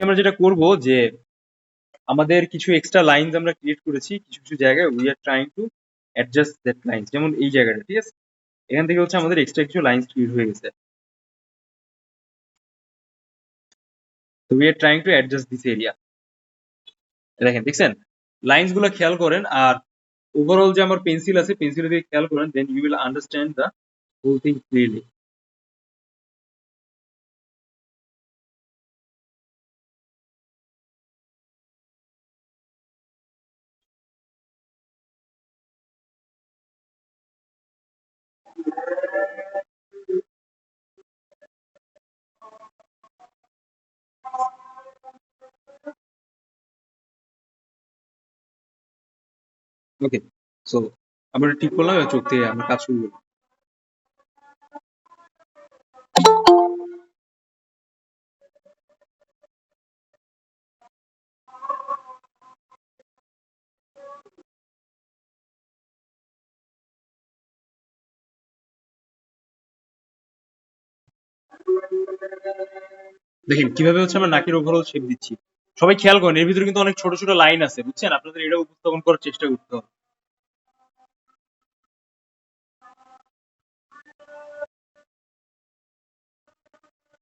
আমরা যেটা করব যে আমাদের কিছু এক্সট্রা লাইনস আমরা ক্রিয়েট করেছি কিছু কিছু জায়গায়, we are trying to adjust that lines. যেমন এই জায়গাটা, ঠিক আছে, এখান থেকে হচ্ছে আমাদের এক্সট্রা কিছু লাইনস ক্রিয়েট হয়ে গেছে। তো we are trying to adjust this area. দেখেন, দেখছেন লাইনস গুলো খেয়াল করেন। আর ওভারঅল যে আমার পেন্সিল আছে, পেন্সিলের দিকে খেয়াল করেন, then you will understand the whole thing clearly. Okay, so আমরা ঠিক করলাম, এবার চোখ থেকে আমরা কাজ শুরু করলাম। দেখেন কিভাবে হচ্ছে আমরা নাকের ওভারঅল শেপ দিচ্ছি। সবাই খেয়াল করেন, এর ভিতরে কিন্তু অনেক ছোট ছোট লাইন আছে, বুঝছেন? আপনাদের এটা উপস্থাপন করার চেষ্টা করতে হবে।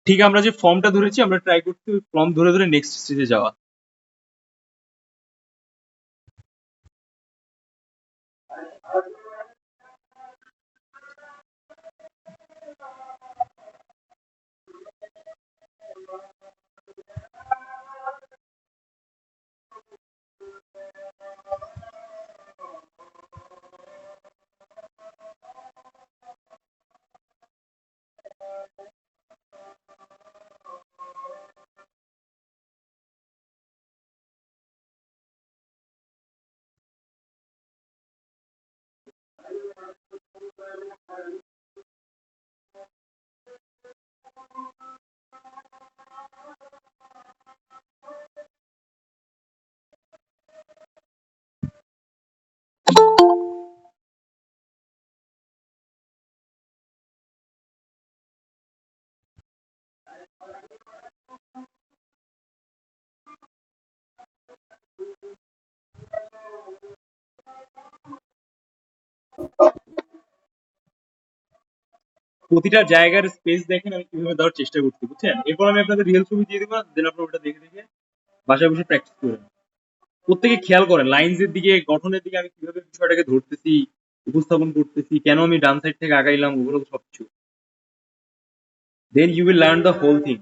ঠিক আমরা যে ফর্মটা ধরেছি, আমরা ট্রাই করতে ফর্ম ধরে ধরে নেক্সট স্টেজে যাওয়া। প্রতিটা জায়গার স্পেস দেখেন আমি কিভাবে দেওয়ার চেষ্টা করছি, বুঝছেন? এরপর আমি আপনাদের রিয়েল ছবি দিয়ে দেবো, দেন আপনারা ওটা দেখে দেখে বাসায় বসে প্র্যাকটিস করেন। প্রত্যেকে খেয়াল করেন লাইনস এর দিকে, গঠনের দিকে আমি কিভাবে বিষয়টাকে ধরতেছি, উপস্থাপন করতেছি, কেন আমি ডান সাইড থেকে আগাইলাম, ওগুলো সবকিছু। Then you will learn the whole thing.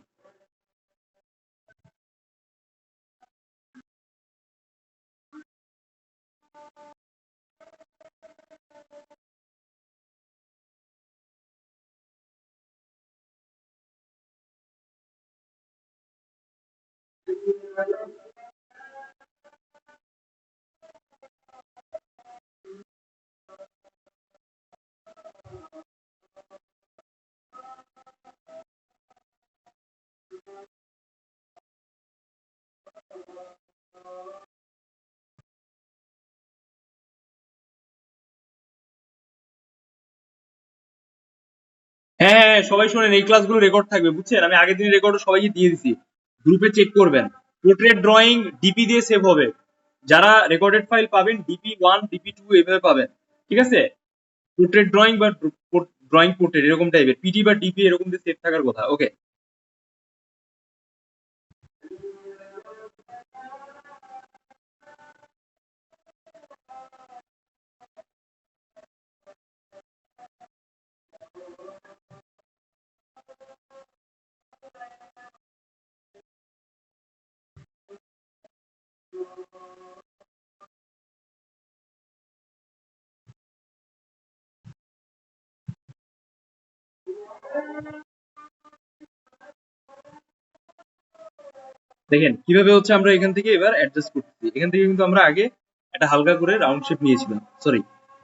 হ্যাঁ হ্যাঁ হ্যাঁ, সবাই শোনেন, এই ক্লাসগুলো রেকর্ড থাকবে, বুঝছেন? আমি আগের দিন রেকর্ড সবাইকে দিয়ে দিছি, গ্রুপে চেক করবেন। পোর্ট্রেট ড্রয়িং ডিপি দিয়ে সেভ হবে, যারা রেকর্ডেড ফাইল পাবেন DP1 DP2 এভাবে পাবেন, ঠিক আছে? পোর্ট্রেট ড্রয়িং বা ড্রয়িং পোর্ট্রেট এরকম টাইপের, পিটি বা ডিপি এরকম দিয়ে সেভ থাকার কথা। ওকে, দেখেন কিভাবে হচ্ছে আমরা এখান থেকে এবার অ্যাডজাস্ট করতেছি। এখান থেকে কিন্তু আমরা আগে একটা হালকা করে রাউন্ড শেপ নিয়েছিলাম, সরি,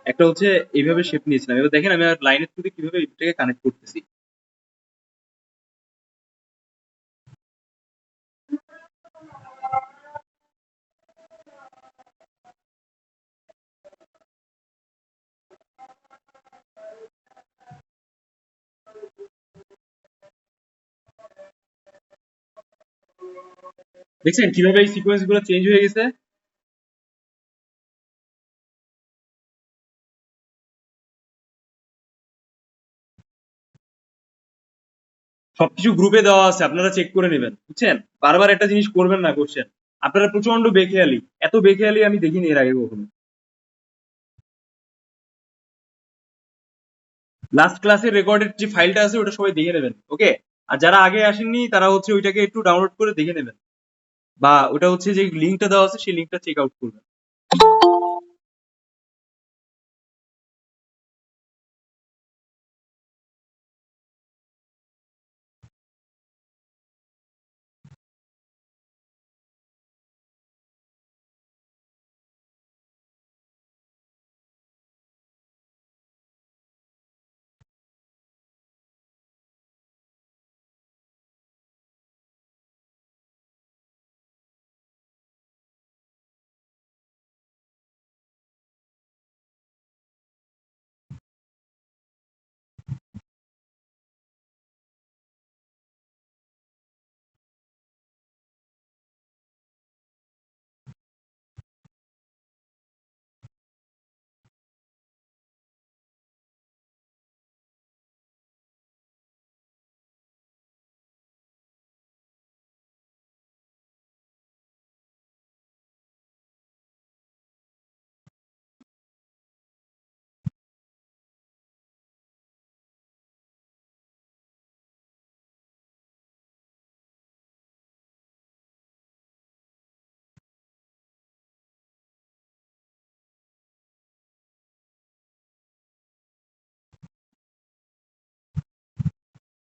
একটা হচ্ছে এইভাবে শেপ নিয়েছিলাম। এবার দেখেন আমি লাইনের থ্রুতে কিভাবে এটাকে কানেক্ট করতেছি। দেখছেন কিভাবে এই সিকোয়েন্স গুলো চেঞ্জ হয়ে গেছে? সবকিছু গ্রুপে দেওয়া আছে, আপনারা চেক করে নেবেন, বুঝছেন? বারবার একটা জিনিস করবেন না কোশ্চেন। আপনারা প্রচন্ড বেখেয়ালি, এত বেখেয়ালি আমি দেখিনি এর আগে কখনো। লাস্ট ক্লাসের রেকর্ডের যে ফাইলটা আছে ওটা সবাই দেখে নেবেন, ওকে? আর যারা আগে আসেননি তারা হচ্ছে ওইটাকে একটু ডাউনলোড করে দেখে নেবেন, বা ওটা হচ্ছে যে লিঙ্কটা দেওয়া আছে সেই লিঙ্কটা চেক আউট করবেন।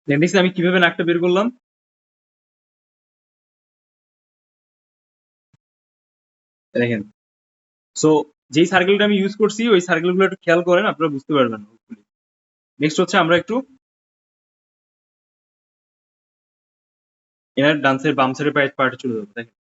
দেখছি আমি কিভাবে নাকটা বের করলাম। দেখেন, সো যেই সার্কেলটা আমি ইউজ করছি ওই সার্কেল গুলো একটু খেয়াল করেন, আপনারা বুঝতে পারবেন। নেক্সট হচ্ছে আমরা একটু এনার ডান্সের বাম সাইডের পার্টে চলে যাবো। দেখেন,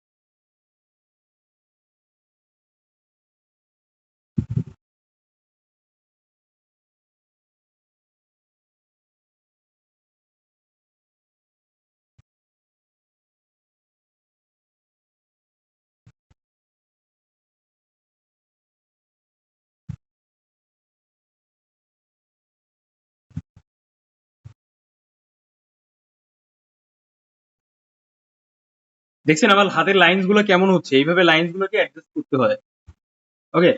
দেখছেন আমার হাতের লাইনস গুলো কেমন হচ্ছে? এইভাবে লাইনস গুলোকে অ্যাডজাস্ট করতে হয়, ওকে?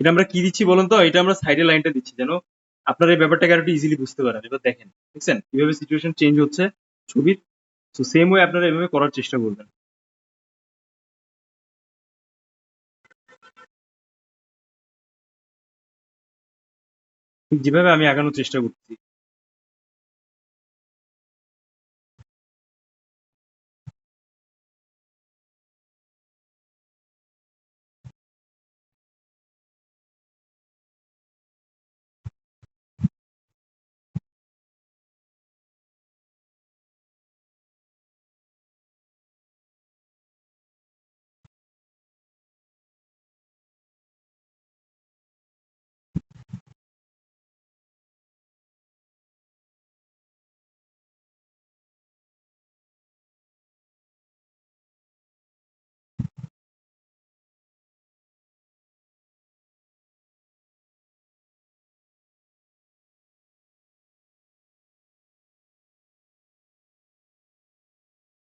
এটা আমরা কি দিচ্ছি বলুন তো? এটা আমরা সাইডের লাইনটা দিচ্ছি যেন আপনারা এই ব্যাপারটাকে আরো একটু ইজিলি বুঝতে পারেন। এবার দেখেন, দেখছেন কিভাবে সিচুয়েশন চেঞ্জ হচ্ছে ছবির? তো সেম ওয়ে আপনারা এভাবে করার চেষ্টা করবেন, ঠিক যেভাবে আমি আগানোর চেষ্টা করছি।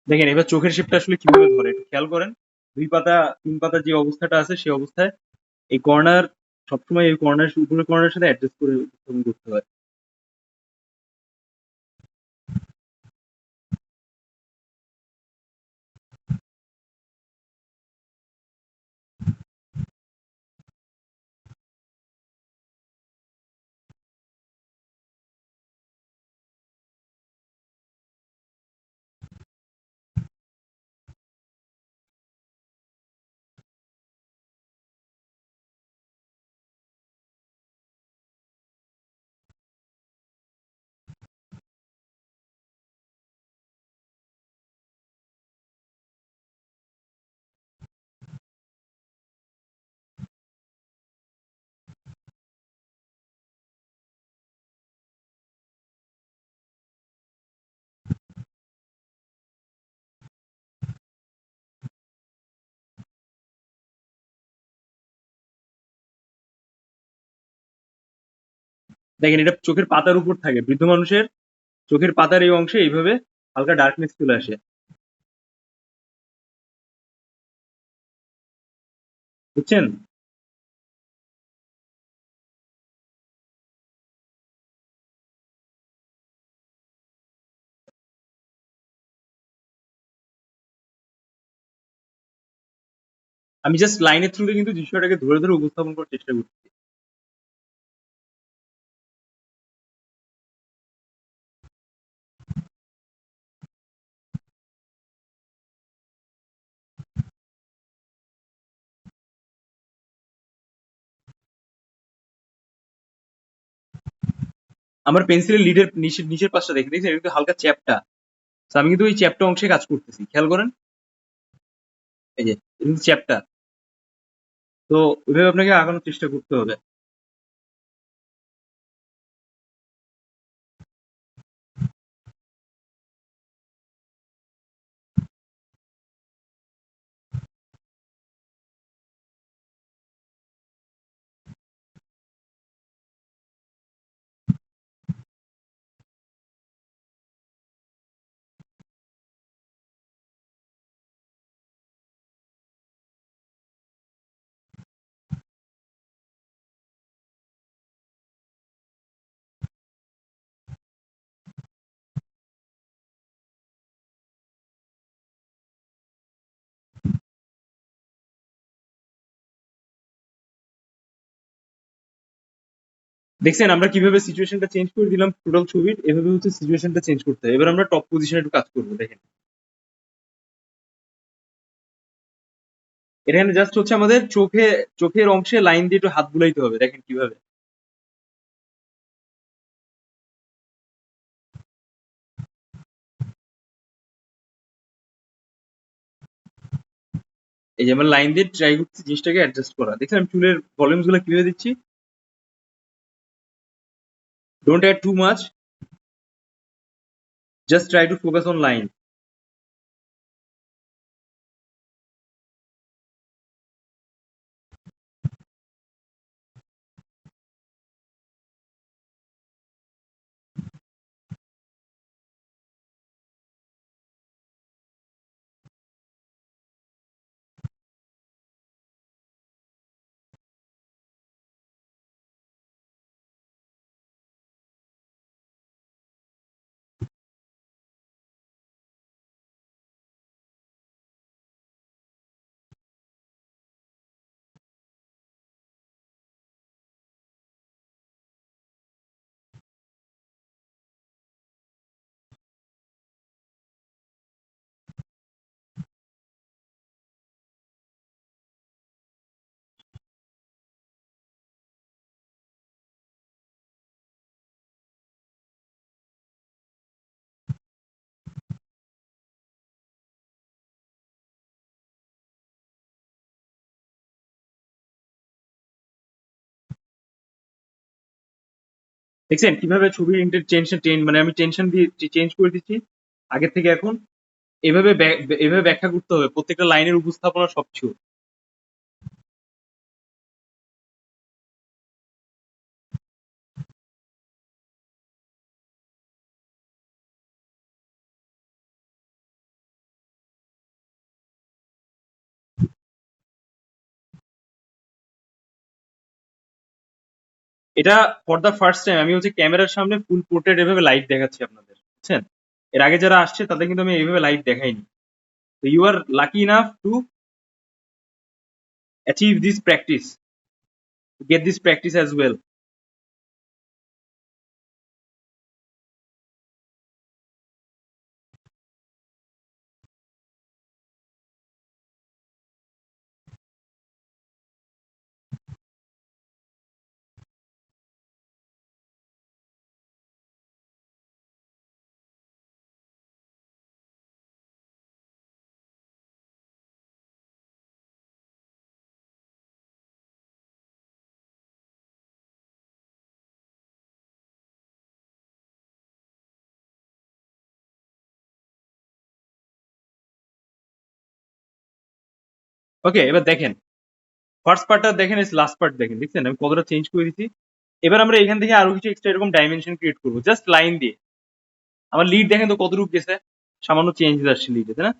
দেখেন এবার চোখের শেপটা আসলে কিভাবে ধরে একটু খেয়াল করেন। 2 পাতা 3 পাতা যে অবস্থাটা আছে সেই অবস্থায় এই কর্নার সবসময় এই কর্নার উপরের কর্নারের সাথে অ্যাডজাস্ট করে উপস্থাপন করতে হয়। দেখেন এটা চোখের পাতার উপর থাকে, বৃদ্ধ মানুষের চোখের পাতার এই অংশে এইভাবে হালকা ডার্কনেস চলে আসে, বুঝছেন? আমি জাস্ট লাইনের থ্রুতে কিন্তু দৃশ্যটাকে ধরে ধরে উপস্থাপন করার চেষ্টা করছি। আমার পেন্সিলের লিডের নিচের নিচের পাশটা দেখে দেখছেন, এটা কিন্তু হালকা চ্যাপটা। তো আমি কিন্তু ওই চ্যাপটা অংশে কাজ করতেছি, খেয়াল করেন। এই যে এটা কিন্তু চ্যাপটা। তো ওইভাবে আপনাকে আগানোর চেষ্টা করতে হবে। দেখছেন আমরা কিভাবে সিচুয়েশনটা চেঞ্জ করে দিলাম টোটাল ছবির, এভাবে হচ্ছে সিচুয়েশনটা চেঞ্জ করতে হয়। এবার আমরা টপ পজিশনে একটু কাজ করবো, দেখেন এখানে জাস্ট হচ্ছে আমাদের চোখের অংশে লাইন দিয়ে একটু হাত বুলাইতে হবে, দেখেন কিভাবে। এই যে আমরা লাইন দিয়ে ট্রাই করছি জিনিসটাকে অ্যাডজাস্ট করা, দেখছেন আমি চুলের ভলিউমস গুলো কিভাবে দিচ্ছি। Don't add too much, just try to focus on line. দেখছেন কিভাবে ছবির টেনশন মানে আমি টেনশন দিয়ে চেঞ্জ করে দিচ্ছি আগের থেকে এখন। এভাবে এভাবে ব্যাখ্যা করতে হবে প্রত্যেকটা লাইনের উপস্থাপনা সবকিছু। এটা ফর দ্য ফার্স্ট টাইম আমি হচ্ছে ক্যামেরার সামনে ফুল পোর্ট্রেট এভাবে লাইট দেখাচ্ছি আপনাদের, বুঝছেন? এর আগে যারা আসছে তাদের কিন্তু আমি এইভাবে লাইট দেখাইনি। তো you are lucky enough to achieve this practice, get this practice as well. Okay, এবার দেখেন ফার্স্ট পার্টটা দেখেন, লাস্ট পার্ট দেখেন, দেখছেন আমি কতটা চেঞ্জ করে দিচ্ছি। এবার আমরা এখান থেকে আরো কিছু এক্সট্রা এরকম ডাইমেনশন ক্রিয়েট করবো জাস্ট লাইন দিয়ে। আমার লিড দেখেন তো কতটুকু গেছে, সামান্য চেঞ্জ আসছে লিডে, তাই না?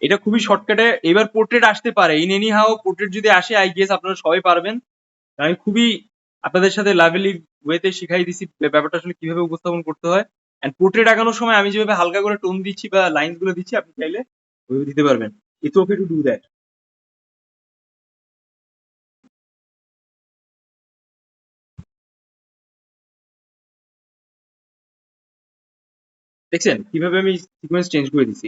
এটা খুবই শর্টকাটে। এবার পোর্ট্রেট আসতে পারে, ইন এনি হাও পোর্ট্রেট যদি আসে আই গেস আপনারা সবাই পারবেন। আমি খুবই আপনাদের সাথে লাভলি ওয়েতে শিখাই দিছি ব্যাপারটা আসলে কিভাবে উপস্থাপন করতে হয়। এন্ড পোর্ট্রেট আঁকানোর সময় আমি যেভাবে হালকা করে টোন দিচ্ছি বা লাইনস গুলো দিচ্ছি, আপনি চাইলে ওইভাবে দিতে পারবেন। It's okay to do that. দেখছেন কিভাবে আমি সিকোয়েন্স চেঞ্জ করে দিছি?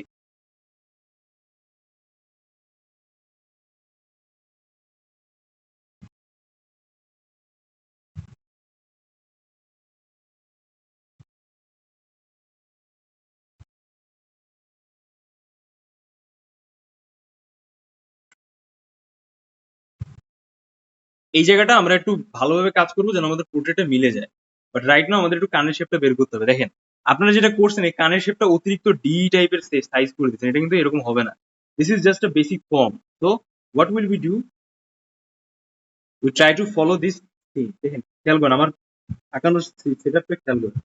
এই জায়গাটা আমরা একটু ভালোভাবে কাজ করবো যেন আমাদের পোর্ট্রেটটা মিলে যায়। বাট রাইট নাও আমাদের একটু কানের শেপটা বের করতে হবে। দেখেন আপনারা যেটা করছেন, এই কানের শেপটা অতিরিক্ত ডি টাইপের সাইজ করে দিচ্ছেন, এটা কিন্তু এরকম হবে না। This is just a basic form. তো what will be do, we try to follow this thing. দেখেন খেয়াল করেন আমার আঁকানোর সেট আপটা খেয়াল করেন।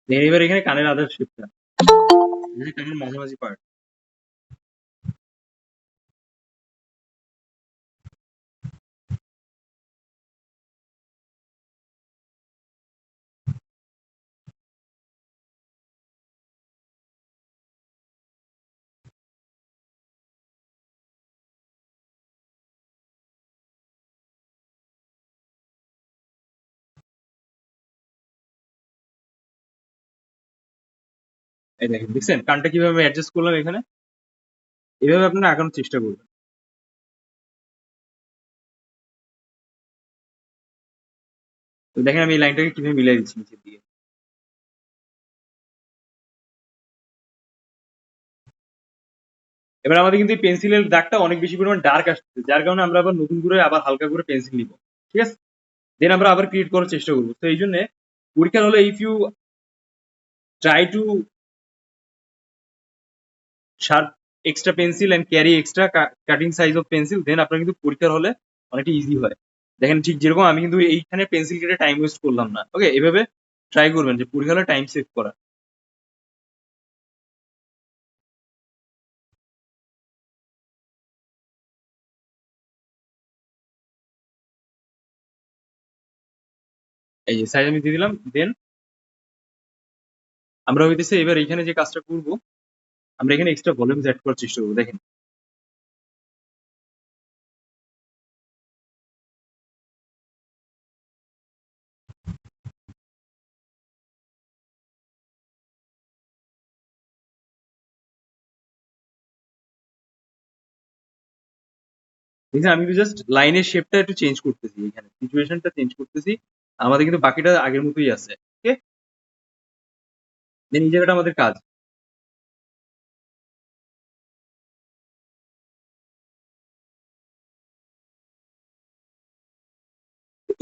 দেখেন এবার এখানে কানের আদার শেপটা, কানের মাঝামাঝি পার্ট। এই দেখেন দেখছেন কানটা কিভাবে অ্যাডজাস্ট করলাম এখানে। এভাবে আপনারা আঁকানোর চেষ্টা করবেন। তো দেখেন আমি এই লাইনটাকে কিভাবে মিলাই দিচ্ছি নিচের দিকে। এবার আমাদের কিন্তু এই পেন্সিলের দাগটা অনেক বেশি পরিমাণ ডার্ক আসছে, যার কারণে আমরা আবার নতুন করে আবার হালকা করে পেন্সিল নিব। ঠিক আছে, দেন আমরা আবার ক্রিয়েট করার চেষ্টা করবো। তো এই জন্য পরীক্ষার হলে if you try to sharp extra pencil and carry extra cutting size of pencil, then আপনার কিন্তু পরীক্ষার হলে অনেকটা ইজি হয়। দেখেন ঠিক যেরকম আমি কিন্তু এইখানে পেন্সিল কেটে টাইম ওয়েস্ট করলাম না। ওকে, এভাবে ট্রাই করবেন যে পরীক্ষা হলে টাইম সেভ করা। এই যে সাইজ আমি দিয়ে দিলাম। দেন আমরা হইতেছে এবার এখানে যে কাজটা করব, আমরা এখানে এক্সট্রা ভলিউমস অ্যাড করার চেষ্টা করবো। দেখেন দেখছেন আমি জাস্ট লাইনের শেপটা একটু চেঞ্জ করতেছি, এখানে সিচুয়েশনটা চেঞ্জ করতেছি, আমাদের কিন্তু বাকিটা আগের মতোই আছে। ওকে, দেন এই জায়গাটা আমাদের কাজ।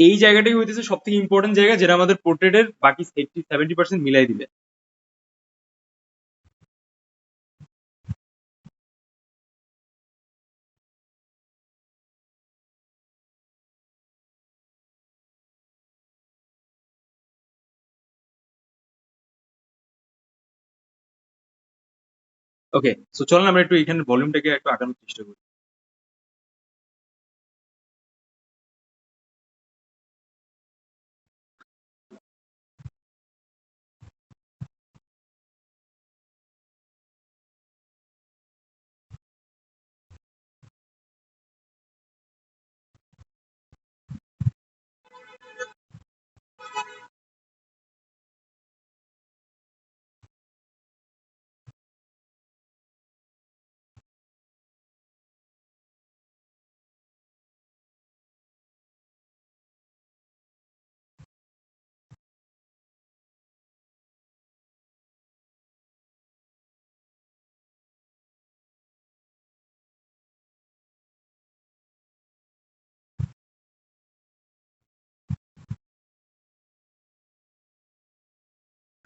এই জায়গাটাই হইতেছে সব থেকে ইম্পর্টেন্ট জায়গা, যেটা আমাদের পোর্ট্রেটের বাকি 70% মিলাই দিবে। ওকে, সো চলেন আমরা একটু এখানে ভলিউমটাকে একটু আগানোর চেষ্টা করি।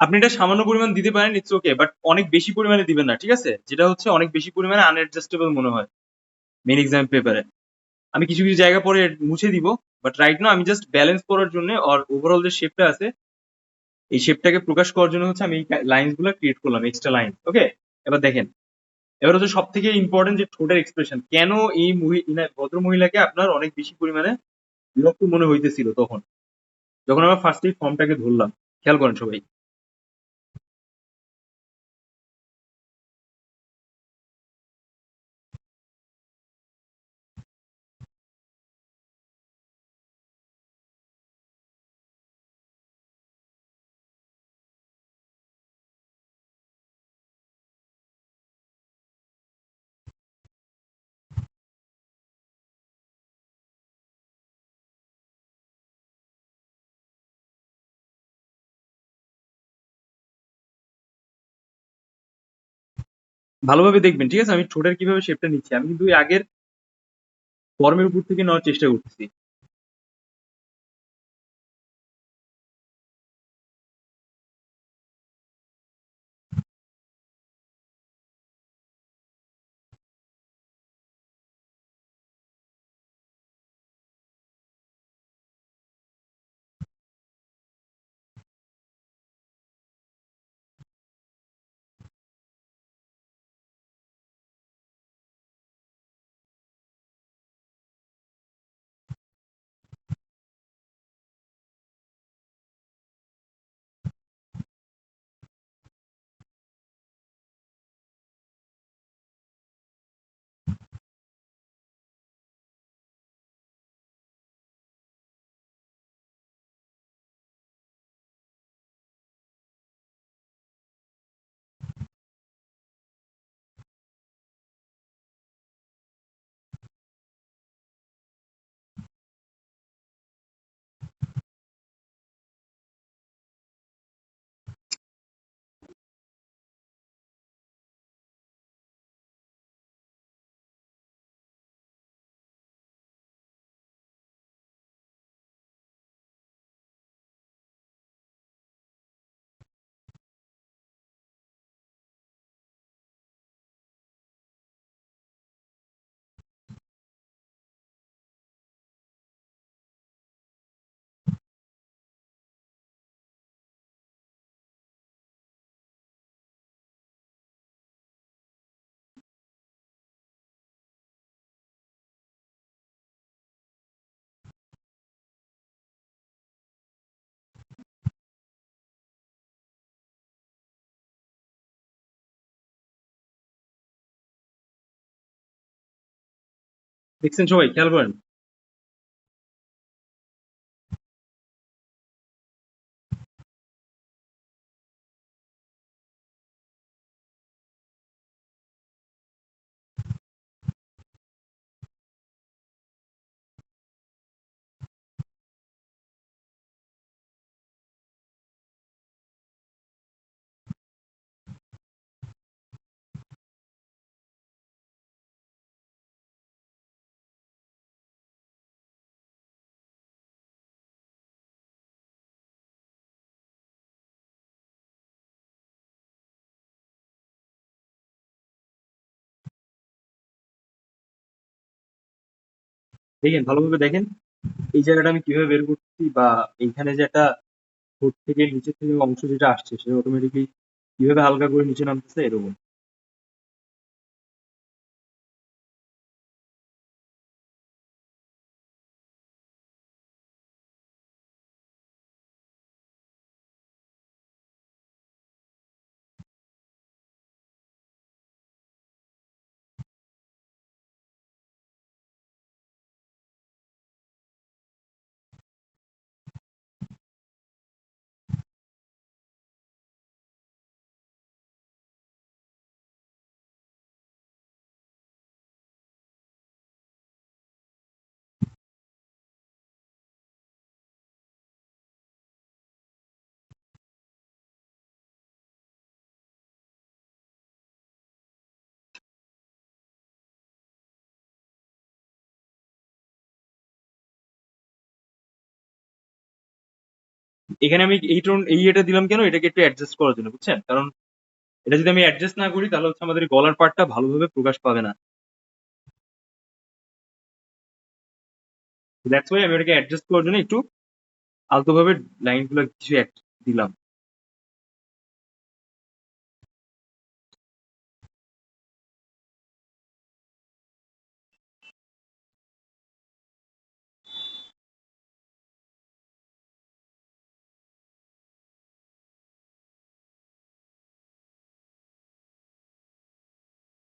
আপনি এটা সামান্য পরিমাণ দিতে পারেন, ইটস ওকে, বাট অনেক বেশি পরিমাণে দিবেন না, ঠিক আছে? যেটা হচ্ছে অনেক বেশি পরিমাণে আনএডজাস্টেবল মনে হয় মেইন এক্সাম পেপারে। আমি কিছু কিছু জায়গা পরে মুছে দিব, বাট রাইট নাও আমি জাস্ট ব্যালেন্স করার জন্য আর ওভারঅল যে শেপটা আছে এই শেপটাকে প্রকাশ করার জন্য হচ্ছে আমি এই লাইন্স গুলো ক্রিয়েট করলাম, এক্সট্রা লাইন। ওকে, এবার দেখেন, এবার হচ্ছে সব থেকে ইম্পর্টেন্ট যে ঠোঁটের এক্সপ্রেশন, কেন এই ভদ্র মহিলাকে আপনার অনেক বেশি পরিমাণে বিরক্ত মনে হইতেছিল তখন, যখন আমরা ফার্স্ট এই ফর্মটাকে ধরলাম। খেয়াল করেন সবাই। ভালোভাবে দেখবেন, ঠিক আছে? আমি ঠোঁটের কিভাবে শেপটা নিচ্ছি, আমি কিন্তু ওই আগের ফর্মের উপর থেকে নেওয়ার চেষ্টা করতেছি। দেখছেন সবাই, খেয়াল করেন। দেখেন, ভালোভাবে দেখেন এই জায়গাটা আমি কিভাবে বের করছি, বা এইখানে যে একটা ঠোঁট থেকে নিচের থেকে অংশ যেটা আসছে সেটা অটোমেটিকলি কিভাবে হালকা করে নিচে নামতেছে এরকম। এখানে আমি এই টোন এই এটা দিলাম কেন, এটাকে একটু অ্যাডজাস্ট করার জন্য, বুঝছেন? কারণ এটা যদি আমি অ্যাডজাস্ট না করি তাহলে হচ্ছে আমাদের গলার পার্টটা ভালোভাবে প্রকাশ পাবে না। দ্যাটস ওয়াই আমি ওটাকে অ্যাডজাস্ট করার জন্য একটু আলতোভাবে লাইনগুলো কিছু দিলাম।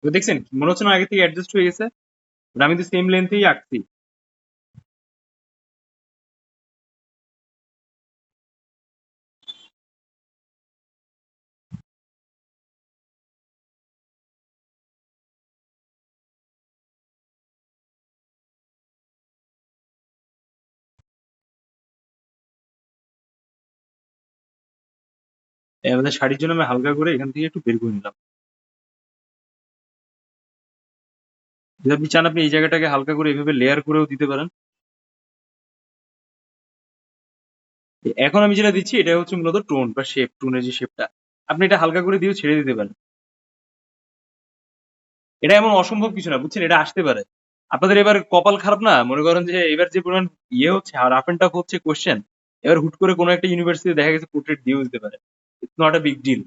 তো দেখছেন মনে হচ্ছে না আগে থেকে অ্যাডজাস্ট হয়ে গেছে? মানে আমি তো সেম লেন্থেই আঁকছি। আমাদের শাড়ির জন্য আমি হালকা করে এখান থেকে একটু বের করে নিলাম। যদি আপনি চান আপনি এই জায়গাটাকে হালকা করে এভাবে লেয়ার করেও দিতে পারেন। এখন আমি যেটা দিচ্ছি এটা হচ্ছে মূলত টোন বা শেপ, টোনের যে শেপটা আপনি এটা হালকা করে দিয়েও ছেড়ে দিতে পারেন। এটা এমন অসম্ভব কিছু না, বুঝছেন? এটা আসতে পারে। আপনাদের এবার কপাল খারাপ না, মনে করেন যে এবার যে পরিমাণ ইয়ে হচ্ছে আর রাফ এন্ড টাফ হচ্ছে কোশ্চেন, এবার হুট করে কোনো একটা ইউনিভার্সিটি দেখা গেছে পোর্ট্রেট দিয়েও দিতে পারে। It's not a big deal.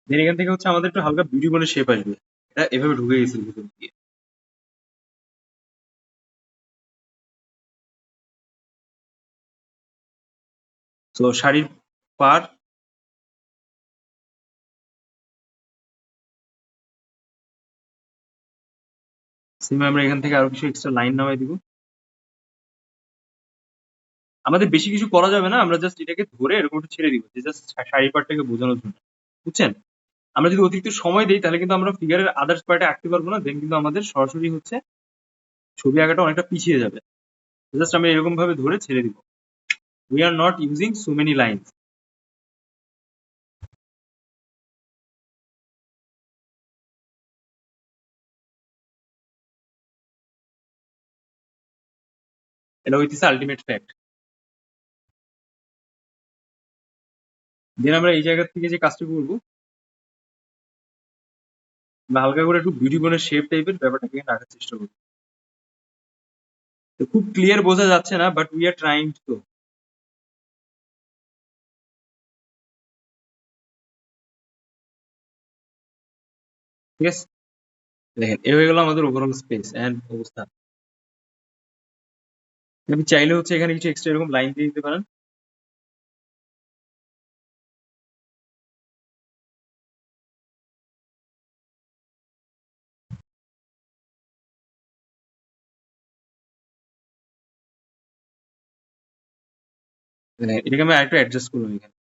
Then এখান থেকে হচ্ছে আমাদের একটু হালকা বিউটি বনের শেপ আসবে। এটা এভাবে ঢুকে গেছে ভিতর দিয়ে। তো শাড়ির পার সেম আমরা এখান থেকে আরো কিছু এক্সট্রা লাইন নামাই দিব। আমাদের বেশি কিছু করা যাবে না, আমরা জাস্ট এটাকে ধরে এরকম একটু ছেড়ে দিব, যে জাস্ট শাড়ির পার্টটাকে বোঝানোর জন্য, বুঝছেন? আমরা যদি অতিরিক্ত সময় দিই তাহলে কিন্তু আমরা ফিগারের আদার্স পার্টে আঁকতে পারবো না, দেন কিন্তু আমাদের সরাসরি হচ্ছে ছবি আঁকাটা অনেকটা পিছিয়ে যাবে। জাস্ট আমরা এরকম ভাবে ধরে ছেড়ে দিব। We are not using so many lines. এটা হইতেছে আলটিমেট ফ্যাক্ট। দেন আমরা এই জায়গা থেকে যে কাজটা করবো, আমরা হালকা করে একটু বিউটি বোনের শেপ টাইপের ব্যাপারটাকে এখানে রাখার চেষ্টা করবো। তো খুব ক্লিয়ার বোঝা যাচ্ছে না, বাট উই আর ট্রাইং তো। ঠিক আছে, দেখেন এ হয়ে গেল আমাদের ওভারঅল স্পেস এন্ড অবস্থা। আপনি চাইলে হচ্ছে এখানে কিছু এক্সট্রা এরকম লাইন দিয়ে দিতে পারেন। এটাকে আমি আরেকটু অ্যাডজাস্ট করবো এখানে।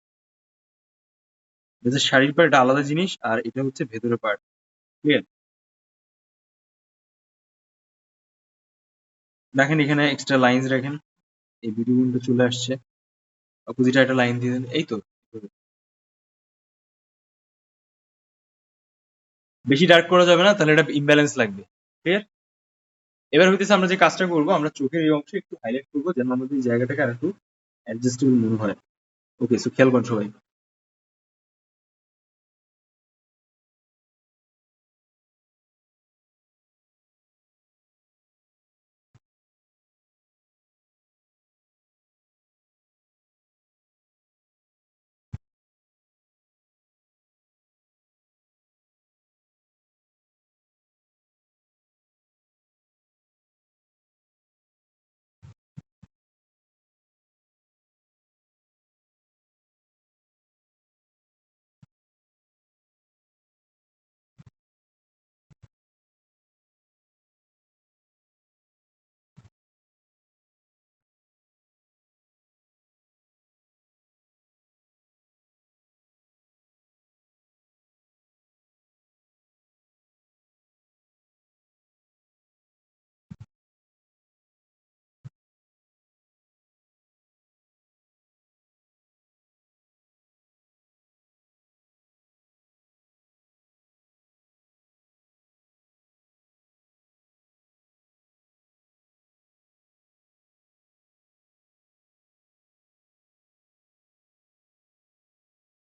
এটা শাড়ির পার্ট, এটা আলাদা জিনিস, আর এটা হচ্ছে ভেতরের পার্ট। ক্লিয়ার? দেখেন এখানে এক্সট্রা লাইনস রাখেন, এই ভিডিও গুলো চলে আসছে, অপোজিটে একটা লাইন দিয়ে দেন, এই তো। বেশি ডার্ক করা যাবে না, তাহলে এটা ইমব্যালেন্স লাগবে। ক্লিয়ার? এবার হইতেছে আমরা যে কাজটা করবো, আমরা চোখের এই অংশে একটু হাইলাইট করবো, যেন আমাদের এই জায়গাটাকে আর একটু অ্যাডজাস্টেবল মনে হয়। ওকে, সো খেয়াল করুন সবাই।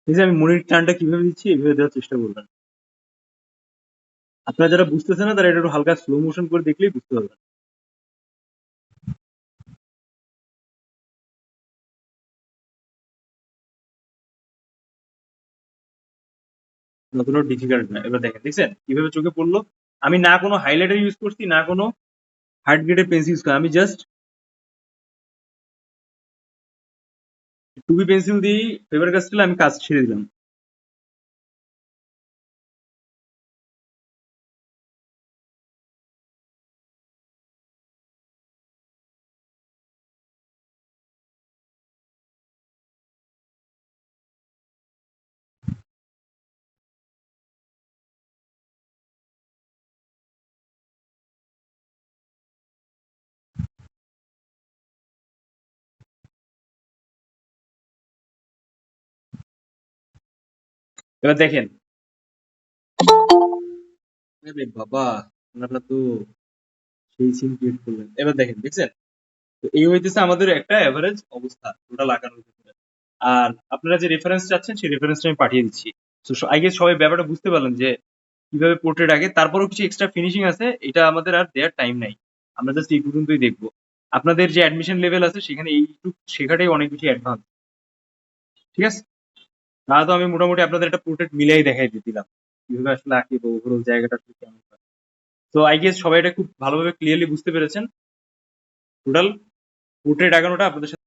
এই যে আমি মনির টানটা কিভাবে দিচ্ছি, এইভাবে দেওয়ার চেষ্টা করবেন। আপনারা যারা বুঝতেছেন না, তারা এটা একটু হালকা স্লো মোশন করে দেখলেই বুঝতে পারবেন। অতটাও ডিফিকাল্ট না। এবার দেখেন, দেখছেন কিভাবে চোখে পড়লো? আমি না কোনো হাইলাইটার ইউজ করছি, না কোনো হার্ড গ্রেডের পেন্সিল ইউজ করি, আমি জাস্ট 2B পেন্সিল দিয়ে ফেভার কাস্টেলে আমি কাজ ছেড়ে দিলাম। এবার দেখেন, আরে বাবা, আপনারা তো সেই সিন ক্রিয়েট করলেন। এবার দেখেন, দেখছেন? তো এই হইতেছে আমাদের একটা এভারেজ অবস্থা টোটাল আঁকানোর ক্ষেত্রে। আর আপনারা যে রেফারেন্স চাচ্ছেন, সেই রেফারেন্সটা আমি পাঠিয়ে দিচ্ছি। তো আই গেস সবাই ব্যাপারটা বুঝতে পারলেন যে কিভাবে পোর্ট্রেট আগে। তারপরেও কিছু এক্সট্রা ফিনিশিং আছে, এটা আমাদের আর দেওয়ার টাইম নাই, আমরা জাস্ট এই পর্যন্তই দেখবো। আপনাদের যে অ্যাডমিশন লেভেল আছে, সেখানে এইটুকু শেখাটাই অনেক বেশি অ্যাডভান্স। ঠিক আছে? তাহলে তো আমি মোটামুটি আপনাদের একটা পোর্ট্রেট মিলাই দেখাই দিলাম, কিভাবে আসলে আঁকি বা ওভারঅল জায়গাটা আসলে কেমন হয়। তো আই গেস সবাই এটা খুব ভালোভাবে ক্লিয়ারলি বুঝতে পেরেছেন। টোটাল পোর্ট্রেট আঁকানোটা আপনাদের